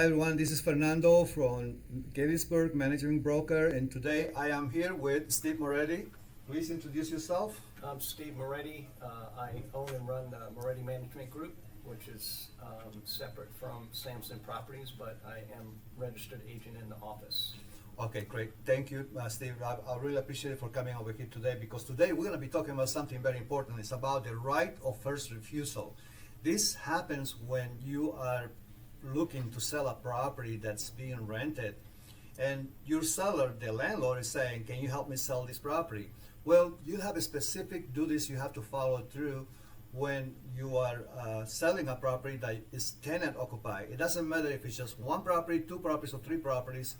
Hi everyone, this is Fernando from Gettysburg, managing broker, and today I am here with Steve Moretti. Please introduce yourself. I'm Steve Moretti. I own and run the Moretti Management Group, which is separate from Sampson Properties, but I am registered agent in the office. Okay, great. Thank you, Steve. I really appreciate it for coming over here today, because today we're going to be talking about something very important. It's about the right of first refusal. This happens when you are looking to sell a property that's being rented, and your seller, the landlord, is saying, can you help me sell this property? Well, you have a specific duties you have to follow through when you are selling a property that is tenant occupied. It doesn't matter if it's just one property, two properties, or three properties.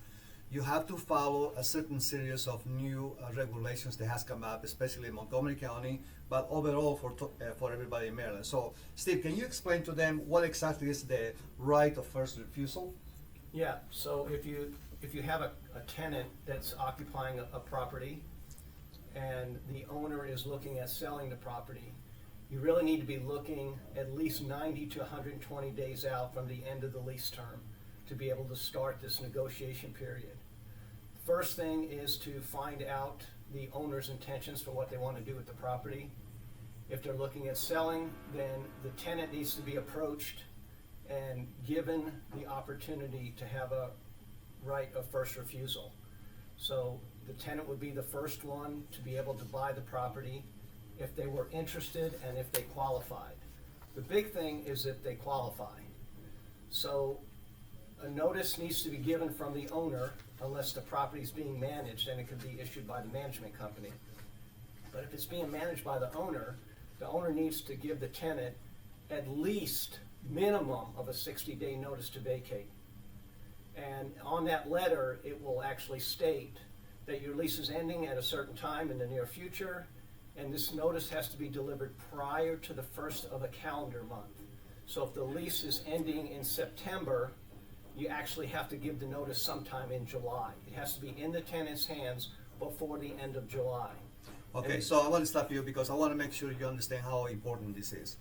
You have to follow a certain series of new regulations that has come up, especially in Montgomery County, but overall for everybody in Maryland. So, Steve, can you explain to them what exactly is the right of first refusal? Yeah, so if you have a tenant that's occupying a property and the owner is looking at selling the property, you really need to be looking at least 90 to 120 days out from the end of the lease term to be able to start this negotiation period. First thing is to find out the owner's intentions for what they want to do with the property. If they're looking at selling, then the tenant needs to be approached and given the opportunity to have a right of first refusal. So the tenant would be the first one to be able to buy the property if they were interested and if they qualified. The big thing is that they qualify. So a notice needs to be given from the owner unless the property is being managed, and it could be issued by the management company. But if it's being managed by the owner needs to give the tenant at least minimum of a 60-day notice to vacate. And on that letter, it will actually state that your lease is ending at a certain time in the near future, and this notice has to be delivered prior to the first of a calendar month. So if the lease is ending in September, you actually have to give the notice sometime in July. It has to be in the tenant's hands before the end of July. Okay, so I want to stop you because I want to make sure you understand how important this is.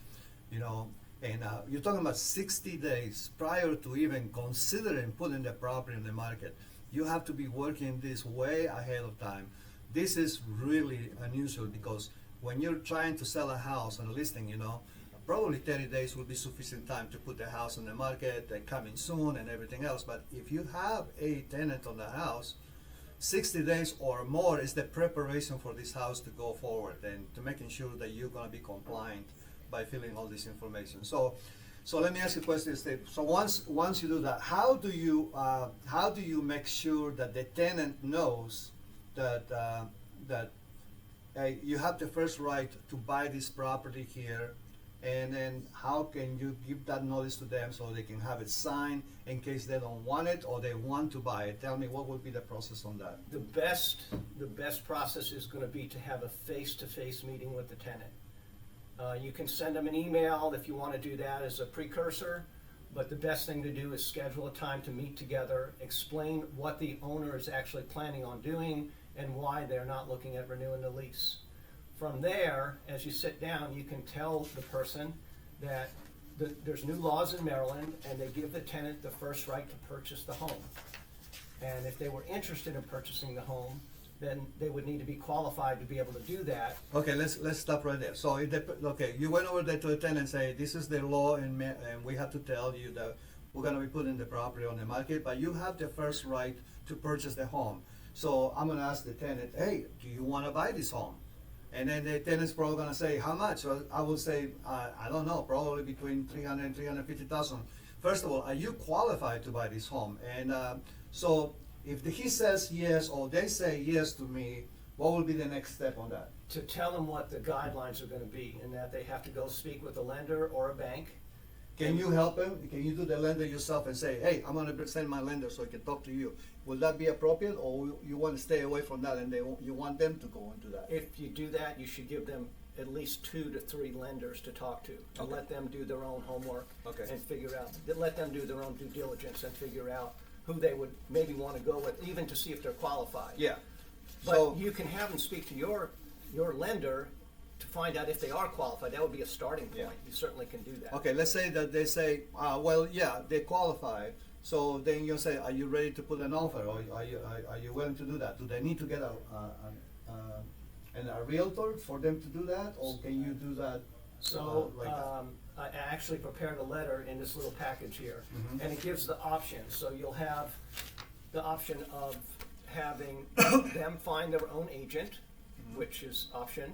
You know, and you're talking about 60 days prior to even considering putting the property in the market. You have to be working this way ahead of time. This is really unusual because when you're trying to sell a house on a listing, you know, probably 30 days will be sufficient time to put the house on the market and coming soon and everything else. But if you have a tenant on the house, 60 days or more is the preparation for this house to go forward and to making sure that you're going to be compliant by filling all this information. So let me ask you a question, Steve. So once you do that, how do you make sure that the tenant knows that you have the first right to buy this property here? And then how can you give that notice to them so they can have it signed in case they don't want it or they want to buy it? Tell me, what would be the process on that? The best process is going to be to have a face-to-face meeting with the tenant. You can send them an email if you want to do that as a precursor, but the best thing to do is schedule a time to meet together, explain what the owner is actually planning on doing and why they're not looking at renewing the lease. From there, as you sit down, you can tell the person that there's new laws in Maryland and they give the tenant the first right to purchase the home. And if they were interested in purchasing the home, then they would need to be qualified to be able to do that. Okay, let's stop right there. So, you went over there to the tenant and say, this is the law and we have to tell you that we're going to be putting the property on the market, but you have the first right to purchase the home. So I'm going to ask the tenant, hey, do you want to buy this home? And then the tenant's probably going to say, how much? So I will say, I don't know, probably between $300,000 and $350,000. First of all, are you qualified to buy this home? And so if he says yes or they say yes to me, what will be the next step on that? To tell them what the guidelines are going to be and that they have to go speak with a lender or a bank. Can you help him? Can you do the lender yourself and say, hey, I'm going to send my lender so I can talk to you? Will that be appropriate, or you want to stay away from that and you want them to go into that? If you do that, you should give them at least 2 to 3 lenders to talk to and Okay. let them do their own homework Okay. and figure out, let them do their own due diligence and figure out who they would maybe want to go with, even to see if they're qualified. Yeah. But So you can have them speak to your lender to find out if they are qualified. That would be a starting point. Yeah. You certainly can do that. okay, let's say that they say, well, yeah, they qualify, So then you say, are you ready to put an offer, or are you willing to do that? Do they need to get a realtor for them to do that, or can you do that? So, like I actually prepared a letter in this little package here, Mhm. and it gives the options. So you'll have the option of having them find their own agent, which is option.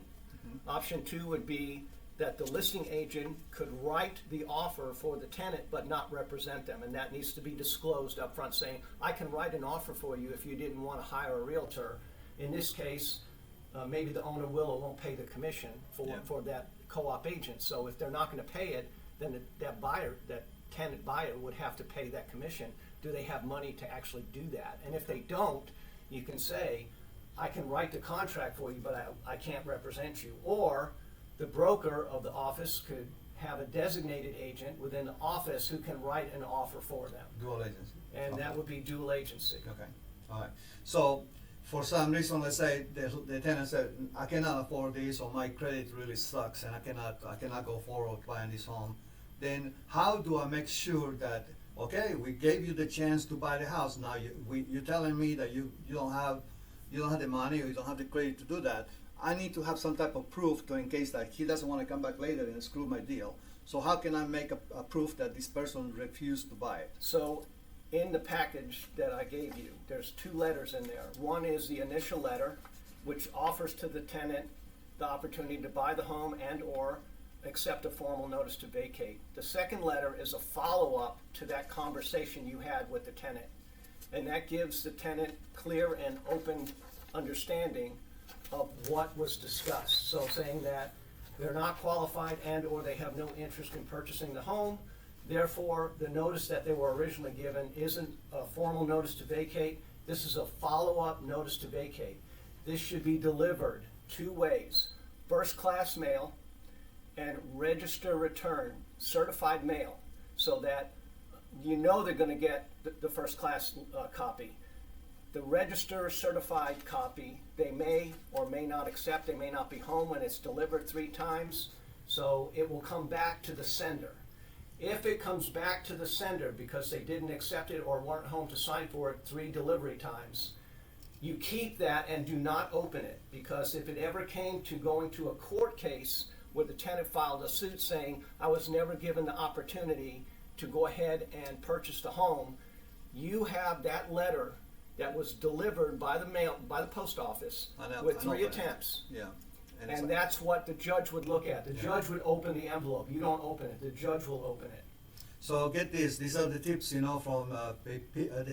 Option 2 would be that the listing agent could write the offer for the tenant but not represent them, and that needs to be disclosed up front, saying, I can write an offer for you if you didn't want to hire a realtor. In this case, maybe the owner will or won't pay the commission for that co-op agent. So if they're not going to pay it, then that tenant buyer would have to pay that commission. Do they have money to actually do that? And if they don't, you can say, I can write the contract for you, but I can't represent you. Or the broker of the office could have a designated agent within the office who can write an offer for them. Dual agency. And Okay. that would be dual agency. Okay, all right. So for some reason, let's say the tenant said, I cannot afford this, or my credit really sucks, and I cannot go forward buying this home. Then how do I make sure that, okay, we gave you the chance to buy the house, now you're telling me that you don't have the money, or you don't have the credit to do that. I need to have some type of proof in case that he doesn't want to come back later and screw my deal. So how can I make a proof that this person refused to buy it? So in the package that I gave you, there's 2 letters in there. One is the initial letter, which offers to the tenant the opportunity to buy the home and or accept a formal notice to vacate. The second letter is a follow-up to that conversation you had with the tenant. And that gives the tenant clear and open understanding of what was discussed. So saying that they're not qualified and or they have no interest in purchasing the home. Therefore, the notice that they were originally given isn't a formal notice to vacate. This is a follow-up notice to vacate. This should be delivered 2 ways. First class mail and register return, certified mail, so that you know they're going to get the first class copy. The register certified copy, they may or may not accept. They may not be home when it's delivered 3 times, so it will come back to the sender. If it comes back to the sender because they didn't accept it or weren't home to sign for it 3 delivery times, you keep that and do not open it, because if it ever came to going to a court case where the tenant filed a suit saying, I was never given the opportunity to go ahead and purchase the home, you have that letter that was delivered by the post office with 3 attempts. Yeah. And that's what the judge would look at. The judge would open the envelope. You don't open it. The judge will open it. So get this, these are the tips, from,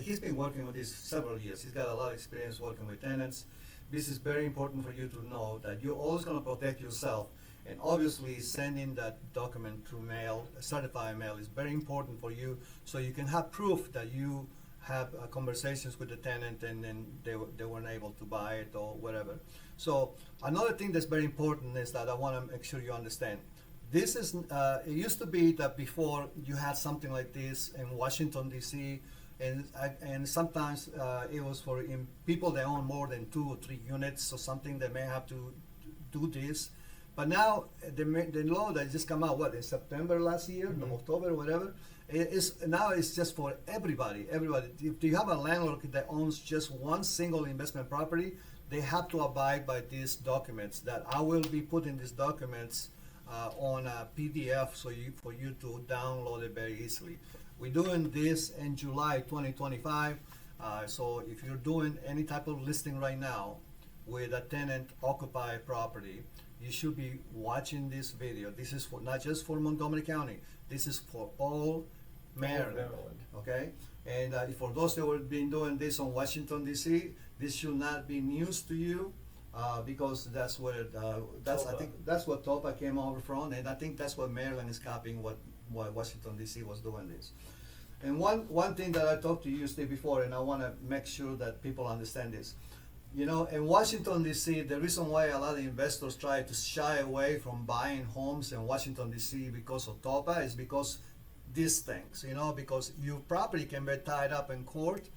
he's been working with this several years. He's got a lot of experience working with tenants. This is very important for you to know that you're always gonna protect yourself. And obviously sending that document through mail, certified mail, is very important for you, so you can have proof that you have conversations with the tenant and then they weren't able to buy it or whatever. So another thing that's very important is that I wanna make sure you understand. This is, it used to be that before you had something like this in Washington DC, and sometimes it was for people that own more than 2 or 3 units or something, they may have to do this. But now the law that just come out, in September last year, October, whatever, now it's just for everybody. If you have a landlord that owns just one single investment property, they have to abide by these documents. That I will be putting these documents on a PDF for you to download it very easily. We're doing this in July 2025. So if you're doing any type of listing right now with a tenant occupied property, you should be watching this video. This is for not just for Montgomery County. This is for all Maryland. Okay, and for those that have been doing this on Washington DC, this should not be news to you, because that's where I think that's what TOPA came over from, and I think that's what Maryland is copying what Washington DC was doing this. And one thing that I talked to you, Steve, before, and I want to make sure that people understand this. In Washington DC, the reason why a lot of investors try to shy away from buying homes in Washington DC because of TOPA is because these things, because your property can be tied up in court,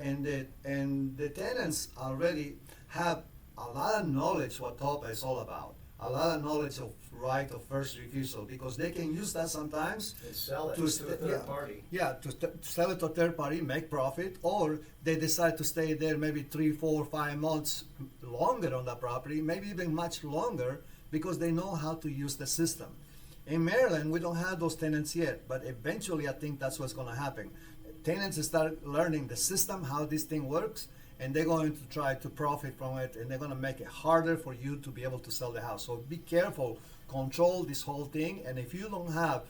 and the tenants already have a lot of knowledge what TOPA is all about. a lot of knowledge of right of first refusal, because they can use that sometimes And sell it to to a st- third party. yeah, to sell it to a third party, make profit, or they decide to stay there maybe 3, 4, 5 months longer on that property, maybe even much longer, because they know how to use the system. In Maryland, we don't have those tenants yet, but eventually I think that's what's gonna happen. Tenants start learning the system, how this thing works, and they're going to try to profit from it, and they're gonna make it harder for you to be able to sell the house. So be careful, control this whole thing, and if you don't have,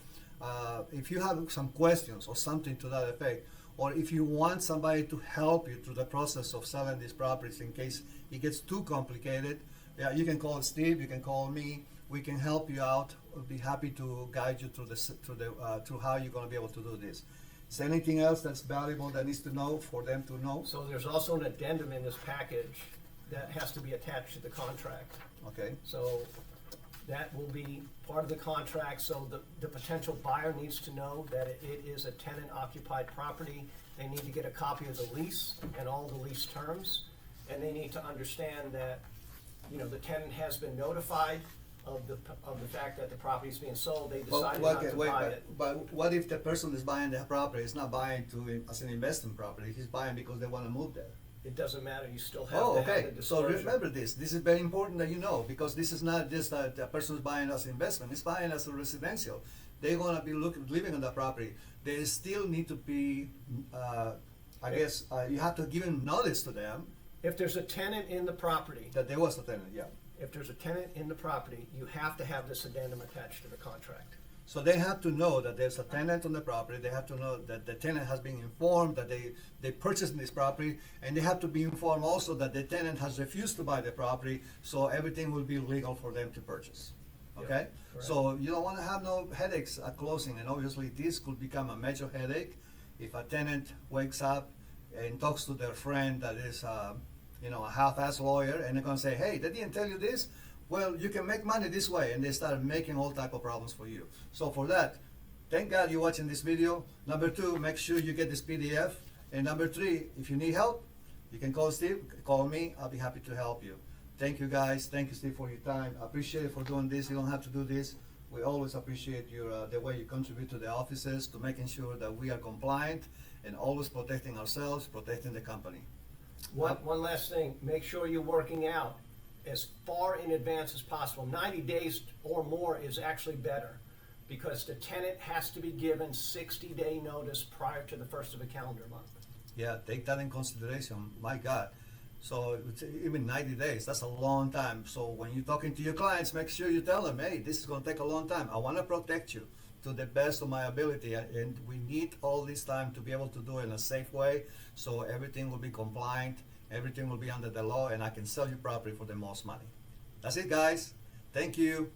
if you have some questions or something to that effect, or if you want somebody to help you through the process of selling these properties in case it gets too complicated, yeah, you can call Steve, you can call me, we can help you out. We'll be happy to guide you through how you're gonna be able to do this. Is there anything else that's valuable that needs to know for them to know? So there's also an addendum in this package that has to be attached to the contract. Okay, So that will be part of the contract, so the potential buyer needs to know that it is a tenant occupied property. They need to get a copy of the lease and all the lease terms, and they need to understand that, you know, the tenant has been notified of the fact that the property is being sold. They decided not to buy it. but what if the person is buying the property is not buying as an investment property, he's buying because they wanna move there? It doesn't matter, you still have Oh, to have okay, the so disclosure. remember this is very important that you know, because this is not just that the person is buying as investment, it's buying as a residential. They're gonna be living on that property, they still need to be, you have to give them notice to them If there's a tenant in the property, that there was a tenant, yeah. if there's a tenant in the property, you have to have this addendum attached to the contract. So they have to know that there's a tenant on the property, they have to know that the tenant has been informed that they purchased this property, and they have to be informed also that the tenant has refused to buy the property, so everything will be legal for them to purchase. Yep, Okay? correct. So you don't wanna have no headaches at closing, and obviously this could become a major headache if a tenant wakes up and talks to their friend that is, a half-ass lawyer, and they're gonna say, hey, they didn't tell you this? Well, you can make money this way, and they start making all type of problems for you. So for that, thank God you're watching this video. Number 2, make sure you get this PDF. And number 3, if you need help, you can call Steve, call me, I'll be happy to help you. Thank you guys, thank you Steve for your time. I appreciate it for doing this, you don't have to do this. We always appreciate the way you contribute to the offices, to making sure that we are compliant and always protecting ourselves, protecting the company. One last thing, make sure you're working out as far in advance as possible. 90 days or more is actually better, because the tenant has to be given 60-day notice prior to the first of a calendar month. Yeah, take that in consideration, my God. So even 90 days, that's a long time. So when you're talking to your clients, make sure you tell them, hey, this is gonna take a long time. I wanna protect you to the best of my ability, and we need all this time to be able to do it in a safe way, so everything will be compliant, everything will be under the law, and I can sell you property for the most money. That's it, guys. Thank you.